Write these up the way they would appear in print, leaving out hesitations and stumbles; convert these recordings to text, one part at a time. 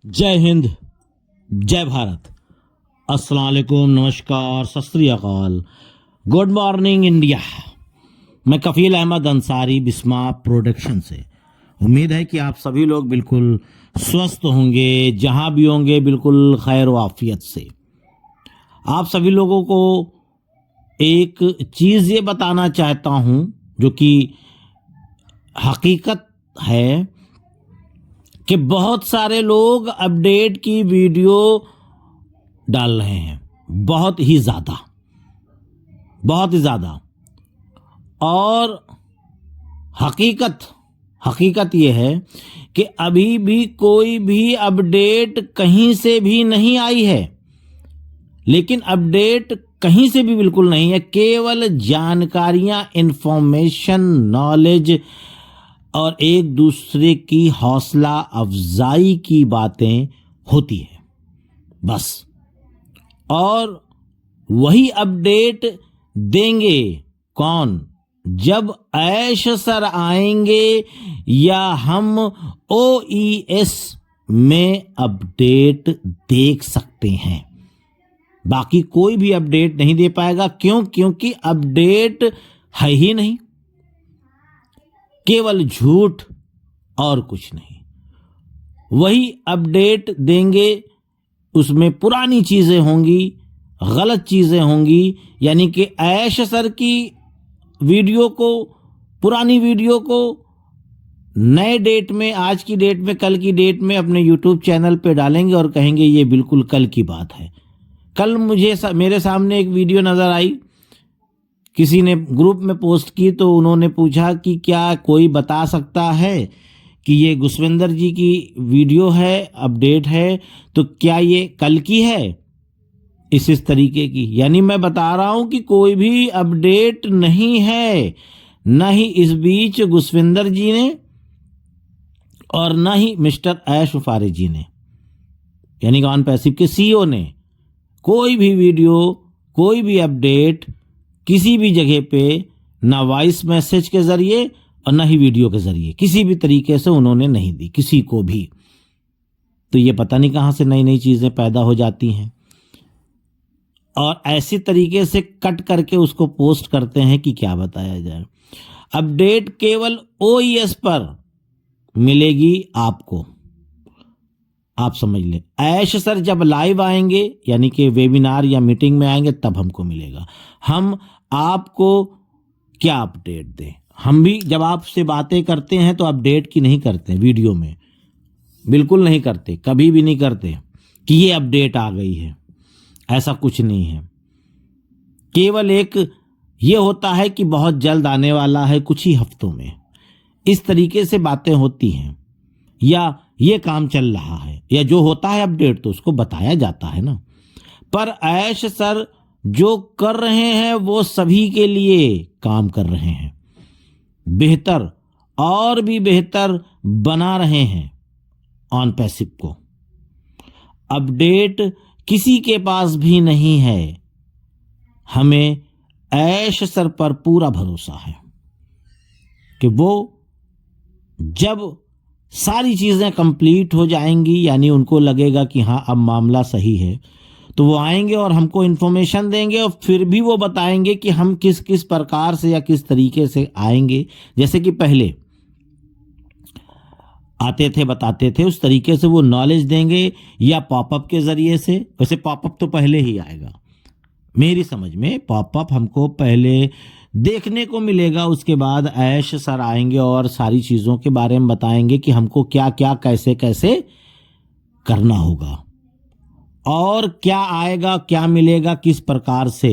जय हिंद, जय भारत, अस्सलाम वालेकुम, नमस्कार, सत श्री अकाल, गुड मॉर्निंग इंडिया। मैं कफील अहमद अंसारी बिस्मा प्रोडक्शन से। उम्मीद है कि आप सभी लोग बिल्कुल स्वस्थ होंगे, जहां भी होंगे बिल्कुल खैर वाफियत से। आप सभी लोगों को एक चीज़ ये बताना चाहता हूं जो कि हकीकत है कि बहुत सारे लोग अपडेट की वीडियो डाल रहे हैं, बहुत ही ज़्यादा। और हकीकत ये है कि अभी भी कोई भी अपडेट कहीं से भी नहीं आई है। लेकिन अपडेट कहीं से भी बिल्कुल नहीं है, केवल जानकारियां, इंफॉर्मेशन, नॉलेज और एक दूसरे की हौसला अफजाई की बातें होती है बस। और वही अपडेट देंगे कौन? जब ऐश सर आएंगे या हम OES में अपडेट देख सकते हैं। बाकी कोई भी अपडेट नहीं दे पाएगा। क्यों? क्योंकि अपडेट है ही नहीं, केवल झूठ और कुछ नहीं। वही अपडेट देंगे, उसमें पुरानी चीजें होंगी, गलत चीजें होंगी। यानी कि ऐश सर की वीडियो को, पुरानी वीडियो को नए डेट में, आज की डेट में, कल की डेट में अपने YouTube चैनल पे डालेंगे और कहेंगे ये बिल्कुल कल की बात है। कल मेरे सामने एक वीडियो नजर आई, किसी ने ग्रुप में पोस्ट की, तो उन्होंने पूछा कि क्या कोई बता सकता है कि ये गुसविंदर जी की वीडियो है, अपडेट है, तो क्या ये कल की है? इस तरीके की। यानी मैं बता रहा हूं कि कोई भी अपडेट नहीं है, न ही इस बीच गुसविंदर जी ने और न ही मिस्टर ऐश फारे जी ने, यानी ऑन पैसिव के CEO ने कोई भी वीडियो, कोई भी अपडेट किसी भी जगह पे, ना वॉइस मैसेज के जरिए और ना ही वीडियो के जरिए, किसी भी तरीके से उन्होंने नहीं दी किसी को भी। तो ये पता नहीं कहां से नई नई चीजें पैदा हो जाती हैं और ऐसी तरीके से कट करके उसको पोस्ट करते हैं कि क्या बताया जाए। अपडेट केवल OES पर मिलेगी आपको, आप समझ लें। ऐश सर जब लाइव आएंगे, यानी कि वेबिनार या मीटिंग में आएंगे, तब हमको मिलेगा। हम आपको क्या अपडेट दें? हम भी जब आपसे बातें करते हैं तो अपडेट की नहीं करते, वीडियो में बिल्कुल नहीं करते, कभी भी नहीं करते कि ये अपडेट आ गई है। ऐसा कुछ नहीं है। केवल एक ये होता है कि बहुत जल्द आने वाला है, कुछ ही हफ्तों में, इस तरीके से बातें होती हैं, या ये काम चल रहा है, या जो होता है अपडेट तो उसको बताया जाता है ना। पर ऐश सर जो कर रहे हैं वो सभी के लिए काम कर रहे हैं, बेहतर और भी बेहतर बना रहे हैं ऑन पैसिव को। अपडेट किसी के पास भी नहीं है। हमें ऐश सर पर पूरा भरोसा है कि वो जब सारी चीजें कंप्लीट हो जाएंगी, यानी उनको लगेगा कि हाँ अब मामला सही है, तो वो आएंगे और हमको इन्फॉर्मेशन देंगे और फिर भी वो बताएंगे कि हम किस किस प्रकार से या किस तरीके से आएंगे। जैसे कि पहले आते थे, बताते थे, उस तरीके से वो नॉलेज देंगे, या पॉपअप के जरिए से। वैसे पॉपअप तो पहले ही आएगा, मेरी समझ में पॉपअप हमको पहले देखने को मिलेगा। उसके बाद ऐश सर आएंगे और सारी चीज़ों के बारे में बताएंगे कि हमको क्या क्या, कैसे कैसे करना होगा और क्या आएगा, क्या मिलेगा, किस प्रकार से,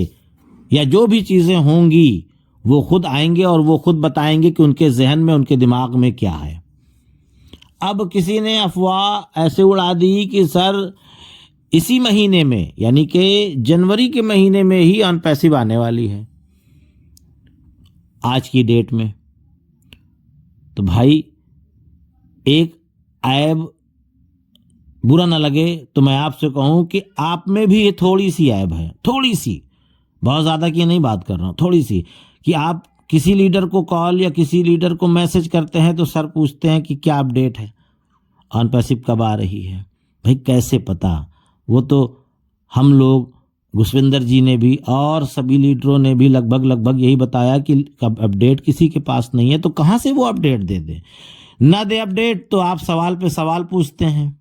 या जो भी चीज़ें होंगी वो खुद आएंगे और वो खुद बताएंगे कि उनके जहन में, उनके दिमाग में क्या है। अब किसी ने अफवाह ऐसे उड़ा दी कि सर इसी महीने में, यानी कि जनवरी के महीने में ही ऑन पैसिव आने वाली है, आज की डेट में। तो भाई एक ऐब, बुरा ना लगे तो मैं आपसे कहूं कि आप में भी ये थोड़ी सी ऐब है, थोड़ी सी, बहुत ज्यादा की नहीं बात कर रहा हूं, थोड़ी सी, कि आप किसी लीडर को कॉल या किसी लीडर को मैसेज करते हैं तो सर पूछते हैं कि क्या अपडेट है, ऑन पैसिव कब आ रही है। भाई कैसे पता? वो तो हम लोग, घुसविंदर जी ने भी और सभी लीडरों ने भी लगभग यही बताया कि अपडेट किसी के पास नहीं है, तो कहाँ से वो अपडेट दे दे? ना दे अपडेट तो आप सवाल पे सवाल पूछते हैं।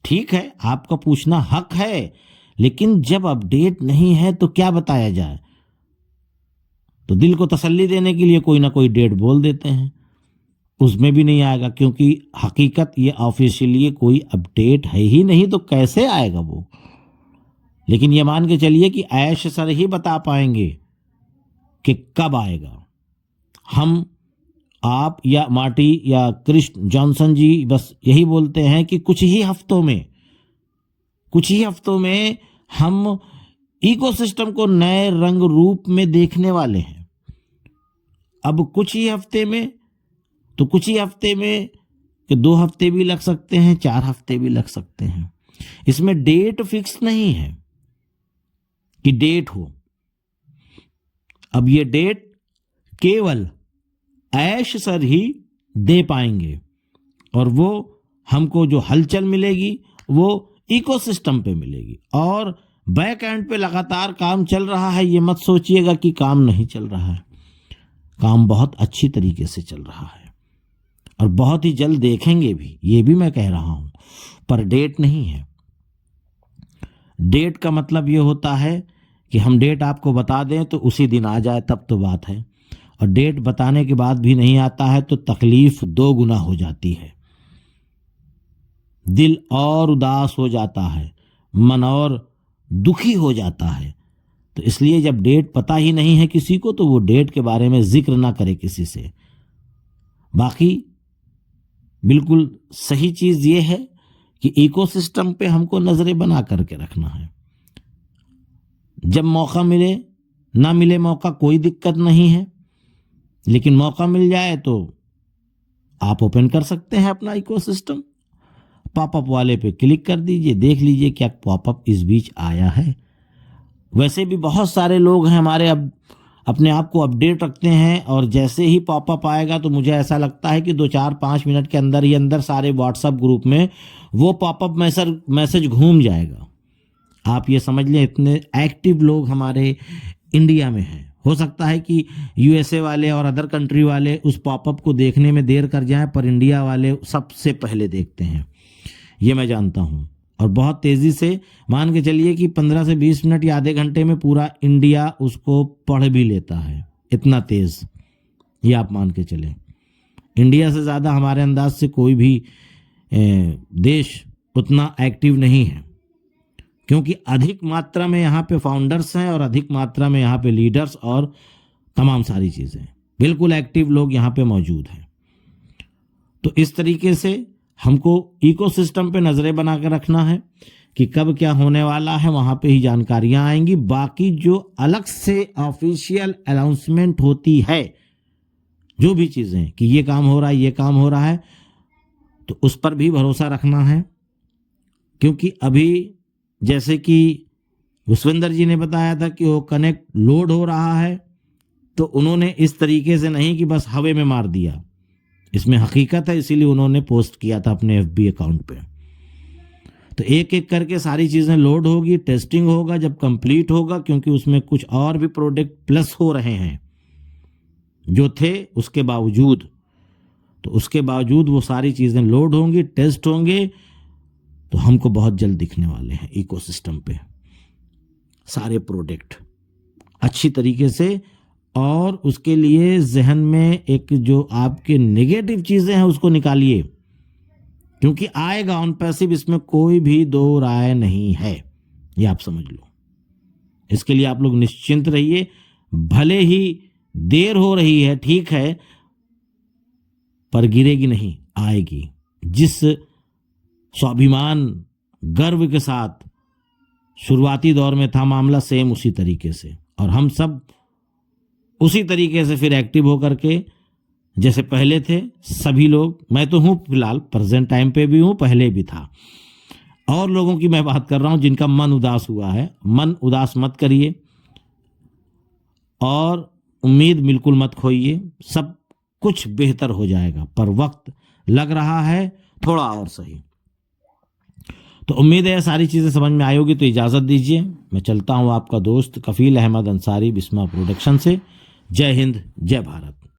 ठीक है, आपका पूछना हक है, लेकिन जब अपडेट नहीं है तो क्या बताया जाए? तो दिल को तसल्ली देने के लिए कोई ना कोई डेट बोल देते हैं, उसमें भी नहीं आएगा, क्योंकि हकीकत ये ऑफिशियली कोई अपडेट है ही नहीं, तो कैसे आएगा वो? लेकिन ये मान के चलिए कि ऐश सर ही बता पाएंगे कि कब आएगा। हम, आप या मार्टी या कृष्ण जॉनसन जी बस यही बोलते हैं कि कुछ ही हफ्तों में हम इकोसिस्टम को नए रंग रूप में देखने वाले हैं। अब कुछ ही हफ्ते में कि 2 हफ्ते भी लग सकते हैं, 4 हफ्ते भी लग सकते हैं। इसमें डेट फिक्स नहीं है कि डेट हो। अब ये डेट केवल ऐश सर ही दे पाएंगे, और वो हमको जो हलचल मिलेगी वो इकोसिस्टम पे मिलेगी। और बैक एंड पे लगातार काम चल रहा है, ये मत सोचिएगा कि काम नहीं चल रहा है। काम बहुत अच्छी तरीके से चल रहा है और बहुत ही जल्द देखेंगे भी, ये भी मैं कह रहा हूं, पर डेट नहीं है। डेट का मतलब ये होता है कि हम डेट आपको बता दें तो उसी दिन आ जाए, तब तो बात है। और डेट बताने के बाद भी नहीं आता है तो तकलीफ 2 गुना हो जाती है, दिल और उदास हो जाता है, मन और दुखी हो जाता है। तो इसलिए जब डेट पता ही नहीं है किसी को तो वो डेट के बारे में जिक्र ना करे किसी से। बाकी बिल्कुल सही चीज ये है कि इकोसिस्टम पे हमको नजरें बना करके रखना है। जब मौका मिले, ना मिले मौका, कोई दिक्कत नहीं है, लेकिन मौका मिल जाए तो आप ओपन कर सकते हैं अपना इकोसिस्टम। पॉपअप वाले पे क्लिक कर दीजिए, देख लीजिए क्या पॉपअप इस बीच आया है। वैसे भी बहुत सारे लोग हैं हमारे, अब अपने आप को अपडेट रखते हैं, और जैसे ही पॉपअप आएगा तो मुझे ऐसा लगता है कि 2-4-5 मिनट के अंदर ही अंदर सारे व्हाट्सएप ग्रुप में वो पॉपअप मैसेज घूम जाएगा। आप ये समझ लें, इतने एक्टिव लोग हमारे इंडिया में हैं। हो सकता है कि यूएसए वाले और अदर कंट्री वाले उस पॉपअप को देखने में देर कर जाएं, पर इंडिया वाले सबसे पहले देखते हैं, ये मैं जानता हूं। और बहुत तेजी से, मान के चलिए कि 15 से 20 मिनट या आधे घंटे में पूरा इंडिया उसको पढ़ भी लेता है, इतना तेज, ये आप मान के चले। इंडिया से ज़्यादा हमारे अंदाज से कोई भी देश उतना एक्टिव नहीं है, क्योंकि अधिक मात्रा में यहाँ पे फाउंडर्स हैं और अधिक मात्रा में यहाँ पे लीडर्स और तमाम सारी चीज़ें, बिल्कुल एक्टिव लोग यहाँ पे मौजूद हैं। तो इस तरीके से हमको इकोसिस्टम पे नज़रें बना कर रखना है कि कब क्या होने वाला है, वहाँ पे ही जानकारियाँ आएंगी। बाकी जो अलग से ऑफिशियल अनाउंसमेंट होती है, जो भी चीज़ें कि ये काम हो रहा है, ये काम हो रहा है, तो उस पर भी भरोसा रखना है। क्योंकि अभी जैसे कि घुसविंदर जी ने बताया था कि वो कनेक्ट लोड हो रहा है, तो उन्होंने इस तरीके से नहीं कि बस हवा में मार दिया, इसमें हकीकत है, इसीलिए उन्होंने पोस्ट किया था अपने एफबी अकाउंट पे। तो एक एक करके सारी चीज़ें लोड होगी, टेस्टिंग होगा, जब कंप्लीट होगा, क्योंकि उसमें कुछ और भी प्रोडक्ट प्लस हो रहे हैं जो थे उसके बावजूद, तो उसके बावजूद वो सारी चीज़ें लोड होंगी, टेस्ट होंगे, तो हमको बहुत जल्द दिखने वाले हैं इकोसिस्टम पे सारे प्रोडक्ट अच्छी तरीके से। और उसके लिए जहन में एक जो आपके नेगेटिव चीज़ें हैं उसको निकालिए, क्योंकि आएगा ऑन पैसिव, इसमें कोई भी 2 राय नहीं है, ये आप समझ लो। इसके लिए आप लोग निश्चिंत रहिए, भले ही देर हो रही है, ठीक है, पर गिरेगी नहीं, आएगी। जिस स्वाभिमान गर्व के साथ शुरुआती दौर में था मामला, सेम उसी तरीके से, और हम सब उसी तरीके से फिर एक्टिव होकर के जैसे पहले थे सभी लोग। मैं तो हूँ फिलहाल प्रेजेंट टाइम पे भी हूँ, पहले भी था। और लोगों की मैं बात कर रहा हूँ जिनका मन उदास हुआ है, मन उदास मत करिए और उम्मीद बिल्कुल मत खोइए, सब कुछ बेहतर हो जाएगा, पर वक्त लग रहा है थोड़ा और सही। तो उम्मीद है सारी चीज़ें समझ में आई होगी। तो इजाज़त दीजिए, मैं चलता हूँ। आपका दोस्त कफील अहमद अंसारी, बिस्मा प्रोडक्शन से। जय हिंद, जय भारत।